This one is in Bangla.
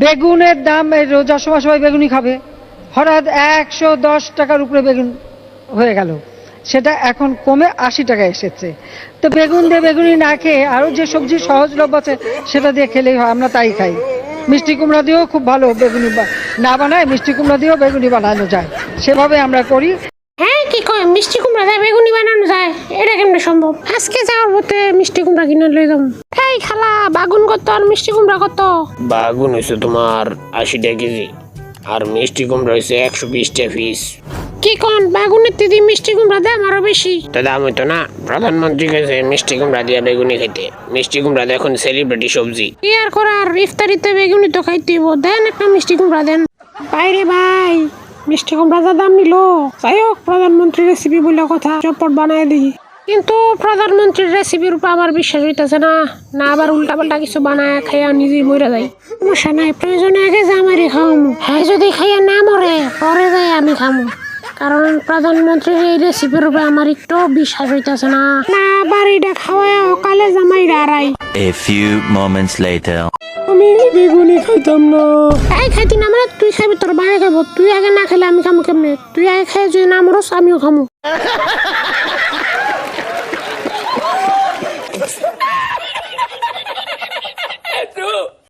বেগুনের দাম এই রোজার সময় সবাই বেগুনি খাবে, হঠাৎ 110 টাকার উপরে বেগুন হয়ে গেল, সেটা এখন কমে 80 টাকায় এসেছে। তো বেগুন দিয়ে বেগুনি না খেয়ে আরও যে সবজি সহজলভ্য আছে সেটা দিয়ে খেলেই হয়, আমরা তাই খাই। মিষ্টি কুমড়া দিয়েও খুব ভালো বেগুনি না বানায়, মিষ্টি কুমড়া দিয়েও বেগুনি বানানো যায়, সেভাবে আমরা করি। হ্যাঁ, কি কয় মিষ্টি কুমড়া দিয়ে বেগুনি বানানো যায়? এটা কেমনে সম্ভব? আজকে যাওয়ার পথে মিষ্টি কুমড়া কিনে লই যাম। এই খালা, বাগুন কত আর মিষ্টি কুমড়া কত? বাগুন হয়েছে তোমার 80 টাকা কেজি, আর মিষ্টি কুমড়া হয়েছে 120 টাকা পিস। কি কন, বাগুনের দিদি মিষ্টি কুমড়া দাম আরো বেশি? তা দাম হইতো না? প্রধানমন্ত্রী গেছে মিষ্টি কুমড়া দিয়ে বেগুনি খাইতে। মিষ্টি কুমড়া দিয়ে এখন সেলিব্রিটি সবজি। কি আর করার, ইফতারিতে বেগুনি তো খাইতে হইব। দেন একটা মিষ্টি কুমড়া দেন। বাইরে ভাই, মিষ্টি কুমড়া যা দাম নিল, যাই হোক প্রধানমন্ত্রীর রেসিপি বলে কথা, চটপট বানায় দিই। কিন্তু প্রধানমন্ত্রীর রেসিপির উপর আমার বিশ্বাস হইতেছে না, না আবার উল্টা পাল্টা কিছু বানায় খাইয়া নিজেই মরে যায়। সমস্যা নাই, প্রয়োজনে আগে যে আমারই খাওয়ামু, হ্যাঁ যদি খাইয়া না মরে পরে যাই আমি খামু। কারণ প্রধানমন্ত্রীর এই রেসিপির উপরে আমার একটু বিশ্বাস হইতেছে না। না আবার এটা খাওয়ায় অকালে জামাই রাড়াই। A few moments later. আমি বেগুনি খাইতাম না। এই খাইতি না মানে তুই খাবি, তোর বাইরে খাবো। তুই আগে না খেলে আমি খামু কেমনে? তুই আগে খাই যদি না মরস আমিও খামু।